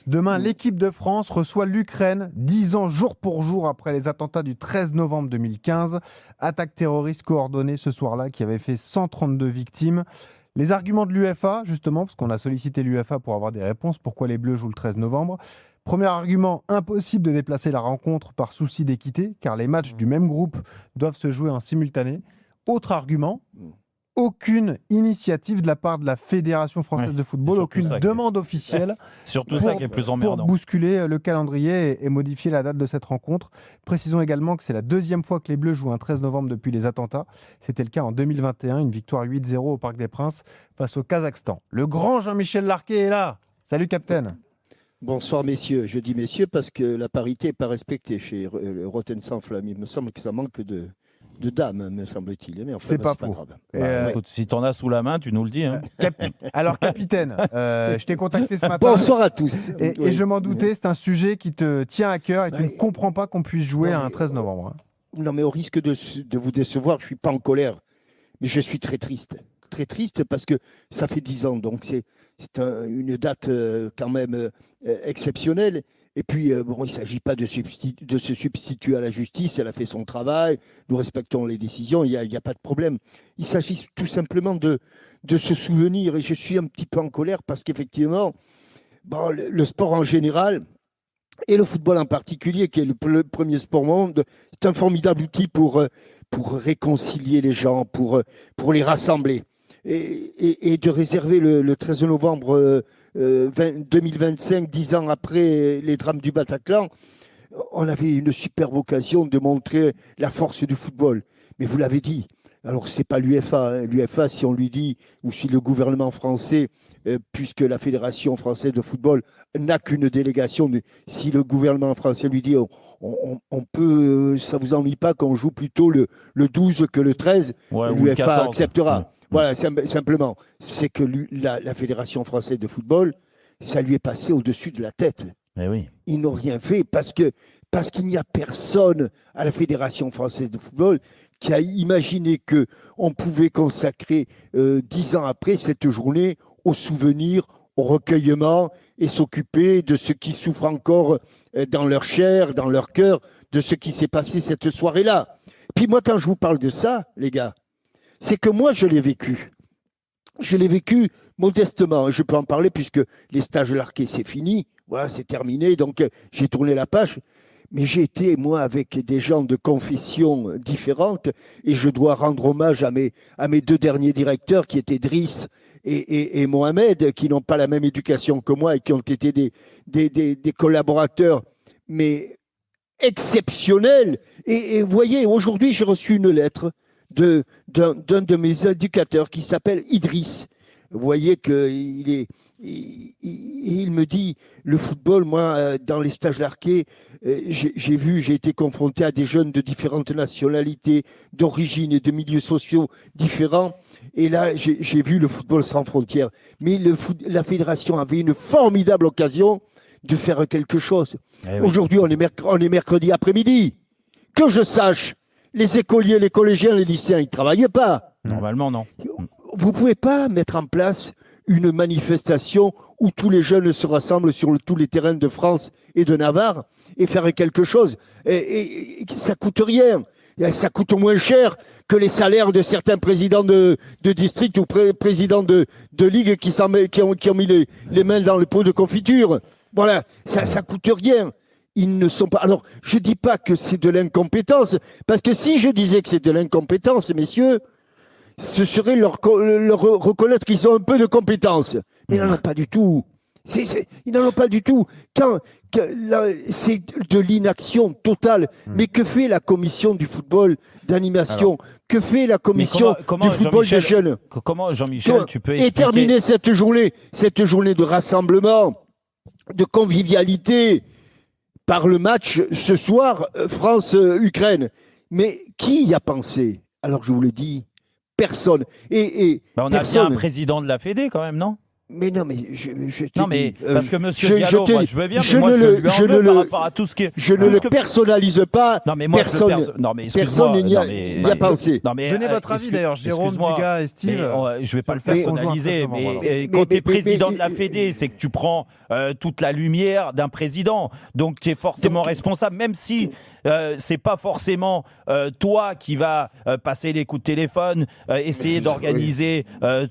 Demain, l'équipe de France reçoit l'Ukraine, 10 ans jour pour jour après les attentats du 13 novembre 2015. Attaque terroriste coordonnée ce soir-là qui avait fait 132 victimes. Les arguments de l'UEFA, justement, parce qu'on a sollicité l'UEFA pour avoir des réponses, pourquoi les Bleus jouent le 13 novembre. Premier argument, impossible de déplacer la rencontre par souci d'équité, car les matchs du même groupe doivent se jouer en simultané. Autre argument, aucune initiative de la part de la Fédération française de football, aucune demande officielle surtout ça qui est plus emmerdant. pour bousculer le calendrier et modifier la date de cette rencontre. Précisons également que c'est la deuxième fois que les Bleus jouent un 13 novembre depuis les attentats. C'était le cas en 2021, une victoire 8-0 au Parc des Princes face au Kazakhstan. Le grand Jean-Michel Larquet est là. Salut, capitaine. Bonsoir messieurs, je dis messieurs parce que la parité n'est pas respectée chez Rotten Sans Flamme. Il me semble que ça manque de dames, me semble-t-il. Mais enfin, c'est pas faux. Écoute, si t'en as sous la main, tu nous le dis. Hein. Alors capitaine, je t'ai contacté ce matin. Bonsoir à tous. Et je m'en doutais, c'est un sujet qui te tient à cœur et tu ne comprends pas qu'on puisse jouer un 13 novembre. Non mais au risque de vous décevoir, je ne suis pas en colère, mais je suis très triste. Très triste parce que ça fait 10 ans, donc c'est une date quand même exceptionnelle. Et puis, bon, il ne s'agit pas de se substituer à la justice, elle a fait son travail, nous respectons les décisions, il n'y a pas de problème. Il s'agit tout simplement de se souvenir, et je suis un petit peu en colère parce qu'effectivement, bon, le sport en général, et le football en particulier, qui est le premier sport au monde, c'est un formidable outil pour réconcilier les gens, pour les rassembler. Et de réserver le 13 novembre 2025, 10 ans après les drames du Bataclan, on avait une superbe occasion de montrer la force du football. Mais vous l'avez dit, alors ce n'est pas l'UEFA. Hein. L'UEFA, si on lui dit, ou si le gouvernement français, puisque la Fédération française de football n'a qu'une délégation, si le gouvernement français lui dit on peut, ça ne vous ennuie pas qu'on joue plutôt le 12 que le 13, l'UEFA acceptera. Ouais. Voilà, simplement, c'est que la Fédération française de football, ça lui est passé au-dessus de la tête. Mais oui. Ils n'ont rien fait parce qu'il n'y a personne à la Fédération française de football qui a imaginé qu'on pouvait consacrer 10 ans après cette journée au souvenir, au recueillement et s'occuper de ceux qui souffrent encore dans leur chair, dans leur cœur, de ce qui s'est passé cette soirée-là. Puis moi, quand je vous parle de ça, les gars, c'est que moi, je l'ai vécu. Je l'ai vécu modestement. Je peux en parler puisque les stages Larquet, c'est fini. Voilà, c'est terminé. Donc, j'ai tourné la page. Mais j'ai été, moi, avec des gens de confessions différentes. Et je dois rendre hommage à mes deux derniers directeurs qui étaient Driss et Mohamed, qui n'ont pas la même éducation que moi et qui ont été des collaborateurs, mais exceptionnels. Et vous voyez, aujourd'hui, j'ai reçu une lettre d'un de mes éducateurs qui s'appelle Idriss. Vous voyez qu'il il me dit, le football, moi, dans les stages Larquet, j'ai été confronté à des jeunes de différentes nationalités, d'origine et de milieux sociaux différents. Et là, j'ai vu le football sans frontières. Mais la fédération avait une formidable occasion de faire quelque chose. Aujourd'hui, on est mercredi après-midi. Que je sache, les écoliers, les collégiens, les lycéens, ils ne travaillent pas. Normalement, non. Vous ne pouvez pas mettre en place une manifestation où tous les jeunes se rassemblent sur tous les terrains de France et de Navarre et faire quelque chose. Et ça ne coûte rien. Ça coûte moins cher que les salaires de certains présidents de district ou présidents de ligue qui ont mis les mains dans le pot de confiture. Voilà, ça ne coûte rien. Ils ne sont pas. Alors, je ne dis pas que c'est de l'incompétence, parce que si je disais que c'est de l'incompétence, messieurs, ce serait leur reconnaître qu'ils ont un peu de compétence. Mais ils n'en ont pas du tout. Ils n'en ont pas du tout. C'est de l'inaction totale. Mais que fait la commission du football d'animation? Que fait la commission du football des jeunes? Comment, Jean-Michel, tu peux expliquer... Et terminer cette journée de rassemblement, de convivialité, par le match ce soir, France-Ukraine. Mais qui y a pensé? Alors je vous le dis, personne. On a bien un président de la Fédé quand même, non? Mais non, mais je te Non, mais dis, parce que monsieur Diallo, moi je veux bien, mais moi je lui en veux par rapport à tout ce qui est. Je ne le personnalise pas. Non, mais moi non, mais personne n'y a pensé. Non, mais Donnez votre avis d'ailleurs, Jérôme, Dugas et Steve. Je vais pas le personnaliser, mais quand tu es président de la Fédé, c'est que tu prends toute la lumière d'un président. Donc tu es forcément responsable, même si c'est pas forcément toi qui va passer les coups de téléphone, essayer d'organiser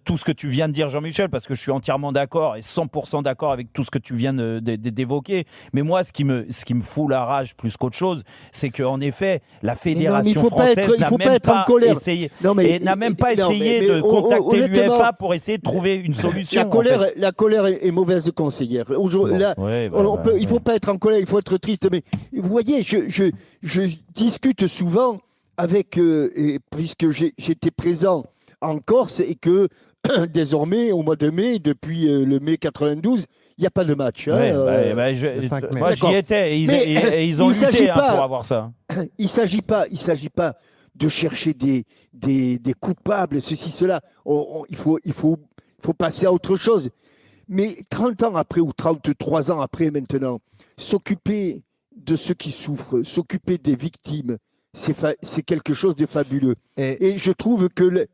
tout ce que tu viens de dire, Jean-Michel, parce que je suis entièrement d'accord et 100% d'accord avec tout ce que tu viens d'évoquer. Mais moi, ce qui me fout la rage plus qu'autre chose, c'est qu'en effet, la Fédération française n'a même pas essayé de contacter l'UEFA pour essayer de trouver une solution. La colère est mauvaise conseillère. Il ne faut pas être en colère, il faut être triste. Mais vous voyez, je discute souvent avec, puisque j'étais présent en Corse et que désormais, au mois de mai, depuis le mai 92, il n'y a pas de match. Moi, j'y étais et ils ont lutté pour avoir ça. Il ne s'agit pas de chercher des coupables, ceci, cela. Il faut passer à autre chose. Mais 30 ans après ou 33 ans après maintenant, s'occuper de ceux qui souffrent, s'occuper des victimes, c'est quelque chose de fabuleux. Et je trouve que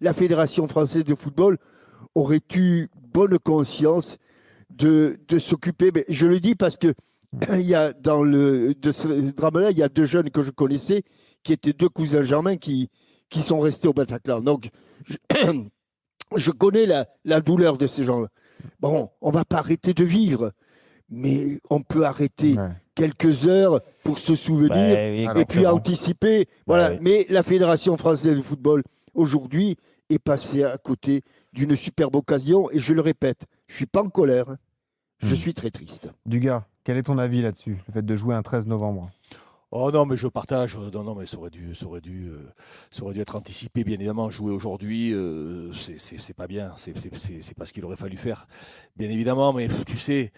la Fédération française de football aurait eu bonne conscience de s'occuper. Mais je le dis parce que il y a de ce drame-là, il y a 2 jeunes que je connaissais qui étaient 2 cousins germains qui sont restés au Bataclan. Donc, je connais la douleur de ces gens-là. Bon, on ne va pas arrêter de vivre, mais on peut arrêter quelques heures pour se souvenir et puis anticiper. Voilà. Mais la Fédération française de football, aujourd'hui, est passée à côté d'une superbe occasion. Et je le répète, je ne suis pas en colère. Je suis très triste. Dugas, quel est ton avis là-dessus, le fait de jouer un 13 novembre ? Oh non, mais je partage. Non, mais ça aurait dû être anticipé, bien évidemment. Jouer aujourd'hui, c'est pas bien. C'est pas ce qu'il aurait fallu faire, bien évidemment. Mais tu sais,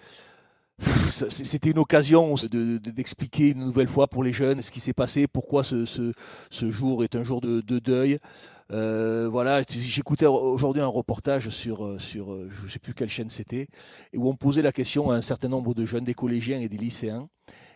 c'était une occasion d'expliquer une nouvelle fois pour les jeunes ce qui s'est passé, pourquoi ce jour est un jour de deuil. Voilà, j'écoutais aujourd'hui un reportage sur je ne sais plus quelle chaîne c'était, et où on posait la question à un certain nombre de jeunes, des collégiens et des lycéens.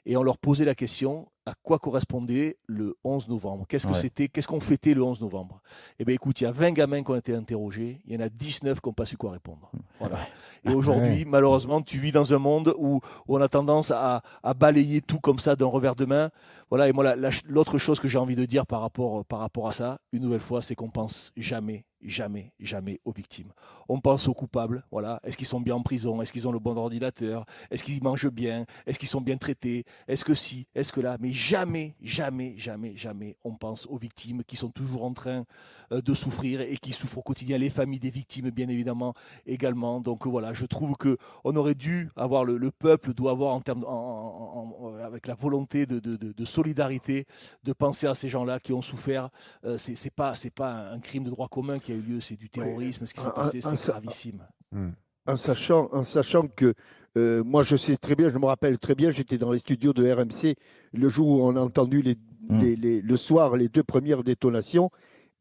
Et on leur posait la question, à quoi correspondait le 11 novembre ? Qu'est-ce que c'était ? Qu'est-ce qu'on fêtait le 11 novembre ? Eh bien, écoute, il y a 20 gamins qui ont été interrogés, il y en a 19 qui n'ont pas su quoi répondre. Voilà. Et aujourd'hui, malheureusement, tu vis dans un monde où on a tendance à balayer tout comme ça d'un revers de main. Voilà. Et moi, l'autre chose que j'ai envie de dire par rapport à ça, une nouvelle fois, c'est qu'on pense jamais aux victimes. On pense aux coupables, voilà. Est-ce qu'ils sont bien en prison ? Est-ce qu'ils ont le bon ordinateur ? Est-ce qu'ils mangent bien ? Est-ce qu'ils sont bien traités ? Est-ce que si ? Est-ce que là ? Mais jamais, on pense aux victimes qui sont toujours en train de souffrir et qui souffrent au quotidien. Les familles des victimes, bien évidemment, également. Donc voilà, je trouve qu'on aurait dû avoir, le peuple doit avoir, avec la volonté de solidarité, de penser à ces gens-là qui ont souffert. C'est pas un crime de droit commun qui a eu lieu, c'est du terrorisme, ce qui s'est passé, c'est gravissime. En sachant que moi je sais très bien, je me rappelle très bien, j'étais dans les studios de RMC le jour où on a entendu le soir les 2 premières détonations.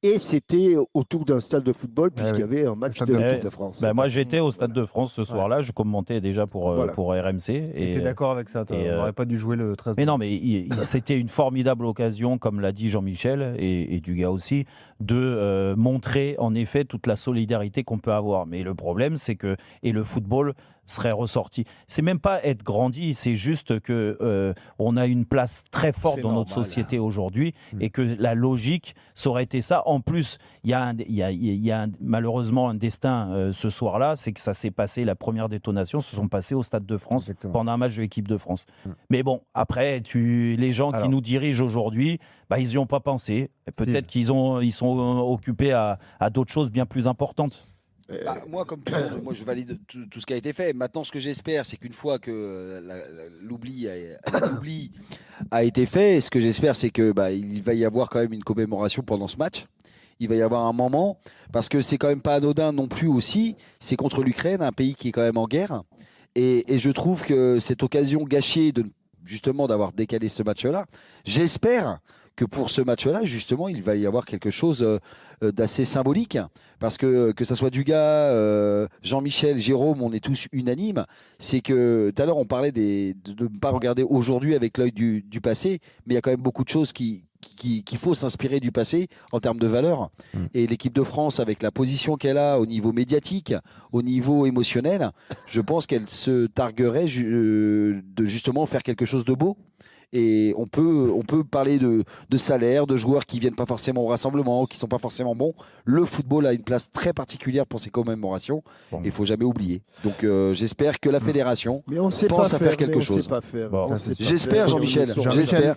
Et c'était autour d'un stade de football, puisqu'il y avait un match de l'équipe de France. Moi, j'étais au Stade de France ce soir-là. Je commentais déjà pour RMC. Et tu es d'accord avec ça, toi ? On n'aurait pas dû jouer le 13 novembre. Mais non, mais c'était une formidable occasion, comme l'a dit Jean-Michel et Dugas aussi, de montrer en effet toute la solidarité qu'on peut avoir. Mais le problème, c'est que le football serait ressorti. C'est même pas être grandi, c'est juste que on a une place très forte dans notre société aujourd'hui et que la logique, ça aurait été ça. En plus, il y a malheureusement un destin ce soir-là, c'est que ça s'est passé, la première détonation se sont passées au Stade de France pendant un match de l'équipe de France. Mais bon, après, les gens qui nous dirigent aujourd'hui, ils n'y ont pas pensé. Peut-être qu'ils sont occupés à d'autres choses bien plus importantes. Moi, moi, je valide tout ce qui a été fait. Maintenant, ce que j'espère, c'est qu'une fois que l'oubli a été fait, ce que j'espère, c'est que il va y avoir quand même une commémoration pendant ce match. Il va y avoir un moment, parce que c'est quand même pas anodin non plus aussi. C'est contre l'Ukraine, un pays qui est quand même en guerre. Et je trouve que cette occasion gâchée justement d'avoir décalé ce match-là, j'espère que pour ce match-là, justement, il va y avoir quelque chose d'assez symbolique. Parce que ça soit Dugas, Jean-Michel, Jérôme, on est tous unanimes. C'est que tout à l'heure, on parlait de ne pas regarder aujourd'hui avec l'œil du passé, mais il y a quand même beaucoup de choses qu'il faut s'inspirer du passé en termes de valeurs. Et l'équipe de France, avec la position qu'elle a au niveau médiatique, au niveau émotionnel, je pense qu'elle se targuerait de justement faire quelque chose de beau. Et on peut parler de salaire, de joueurs qui viennent pas forcément au rassemblement, qui sont pas forcément bons. Le football a une place très particulière pour ces commémorations. Et il faut jamais oublier. Donc j'espère que la fédération pense à faire quelque chose. On sait pas faire. Bon, On sait pas j'espère, faire. Jean-Michel. On est sur- J'espère.